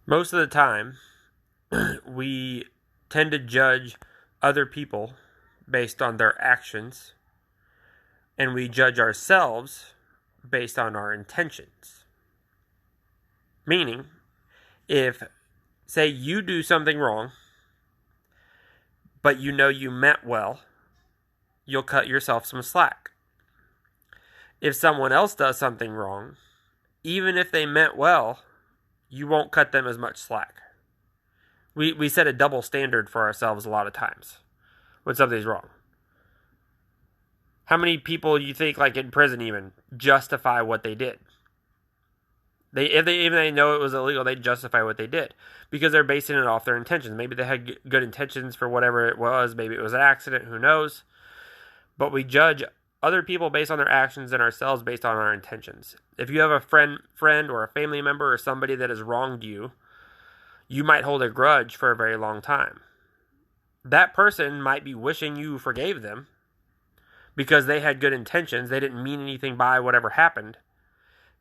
Most of the time, we tend to judge other people based on their actions, and we judge ourselves based on our intentions. Meaning, if, say, you do something wrong, but you know you meant well, you'll cut yourself some slack. If someone else does something wrong, even if they meant well, you won't cut them as much slack. We set a double standard for ourselves a lot of times when something's wrong. How many people you think, like in prison, even justify what they did? If they know it was illegal, they justify what they did because they're basing it off their intentions. Maybe they had good intentions for whatever it was. Maybe it was an accident. Who knows? But we judge other people based on their actions and ourselves based on our intentions. If you have a friend or a family member or somebody that has wronged you, you might hold a grudge for a very long time. That person might be wishing you forgave them because they had good intentions. They didn't mean anything by whatever happened,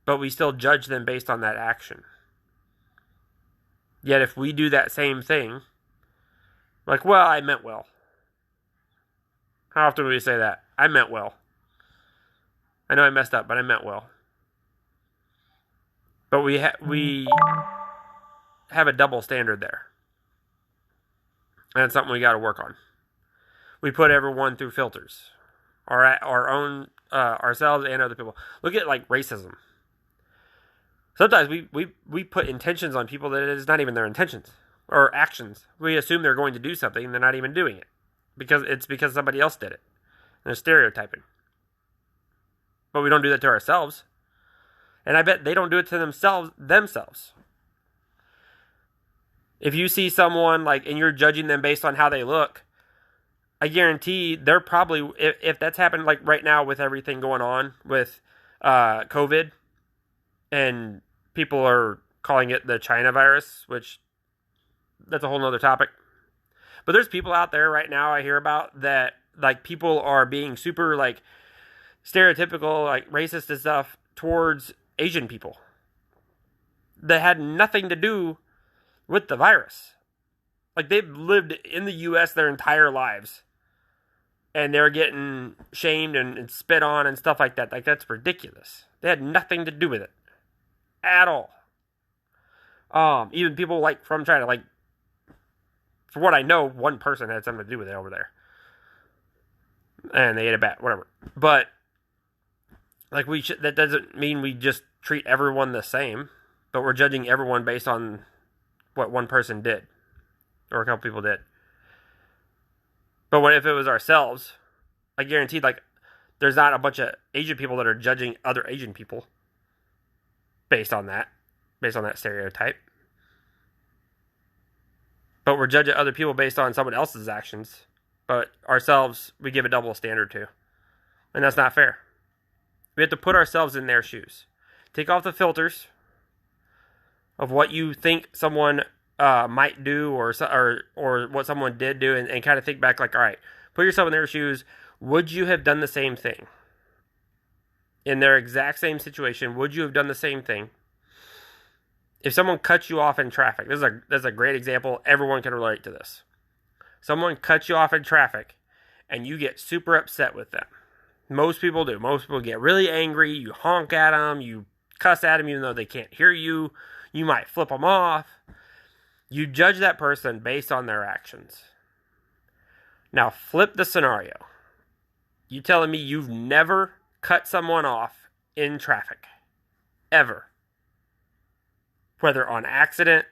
but we still judge them based on that action. Yet if we do that same thing, like, well, I meant well. How often do we say that? I meant well. I know I messed up, but I meant well. But we have a double standard there. And it's something we got to work on. We put everyone through filters. Our own, ourselves and other people. Look at like racism. Sometimes we put intentions on people that it is not even their intentions or actions. We assume they're going to do something and they're not even doing it because somebody else did it. And they're stereotyping. But we don't do that to ourselves. And I bet they don't do it to themselves. If you see someone like and you're judging them based on how they look, I guarantee they're probably, if that's happened like right now with everything going on with COVID, and people are calling it the China virus, which that's a whole nother topic. But there's people out there right now I hear about that like people are being super like stereotypical, like racist and stuff towards Asian people that had nothing to do with the virus. Like they've lived in the US their entire lives and they're getting shamed and spit on and stuff like that. Like that's ridiculous. They had nothing to do with it at all. Even people like from China, like for what I know, one person had something to do with it over there, and they ate a bat, whatever. But like that doesn't mean we just treat everyone the same, but we're judging everyone based on what one person did or a couple people did. But what if it was ourselves? I guarantee, like, there's not a bunch of Asian people that are judging other Asian people based on that stereotype. But we're judging other people based on someone else's actions. But ourselves, we give a double standard to. And that's not fair. We have to put ourselves in their shoes. Take off the filters of what you think someone might do or what someone did do and kind of think back like, all right, put yourself in their shoes. Would you have done the same thing? In their exact same situation, would you have done the same thing? If someone cuts you off in traffic, this is a great example. Everyone can relate to this. Someone cuts you off in traffic and you get super upset with them. Most people do. Most people get really angry. You honk at them. You cuss at them even though they can't hear you. You might flip them off. You judge that person based on their actions. Now flip the scenario. You telling me you've never cut someone off in traffic? Ever. Whether on accident,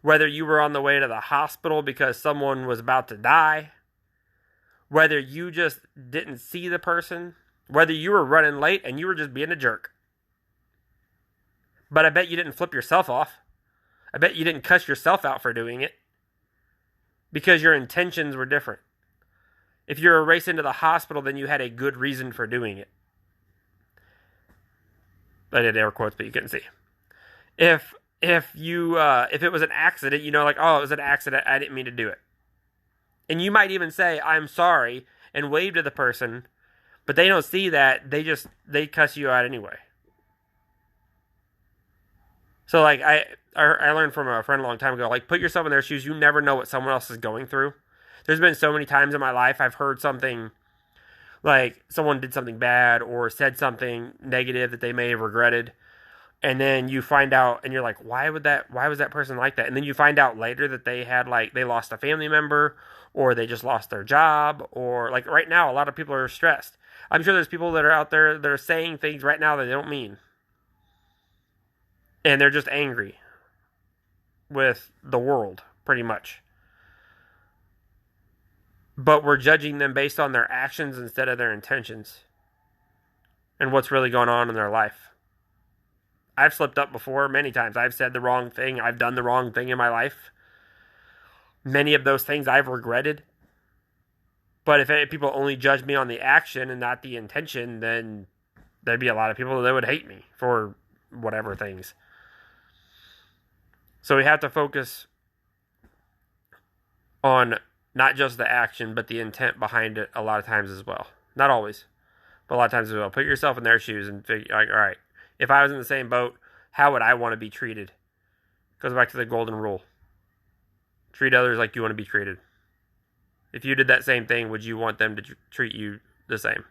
whether you were on the way to the hospital because someone was about to die, whether you just didn't see the person, whether you were running late and you were just being a jerk. But I bet you didn't flip yourself off. I bet you didn't cuss yourself out for doing it because your intentions were different. If you're a race into the hospital, then you had a good reason for doing it. I did air quotes, but you couldn't see. If it was an accident, like, oh, it was an accident, I didn't mean to do it. And you might even say, I'm sorry, and wave to the person, but they don't see that. They cuss you out anyway. So like I learned from a friend a long time ago, like put yourself in their shoes. You never know what someone else is going through. There's been so many times in my life I've heard something like someone did something bad or said something negative that they may have regretted, and then you find out and you're like, why was that person like that? And then you find out later that they had like they lost a family member or they just lost their job, or like right now a lot of people are stressed. I'm sure there's people that are out there that are saying things right now that they don't mean, and they're just angry with the world pretty much. But we're judging them based on their actions instead of their intentions and what's really going on in their life. I've slipped up before many times. I've said the wrong thing. I've done the wrong thing in my life. Many of those things I've regretted. But if people only judge me on the action and not the intention, then there'd be a lot of people that would hate me for whatever things. So we have to focus on not just the action, but the intent behind it a lot of times as well. Not always, but a lot of times as well. Put yourself in their shoes and figure, like, all right, if I was in the same boat, how would I want to be treated? Goes back to the golden rule. Treat others like you want to be treated. If you did that same thing, would you want them to treat you the same?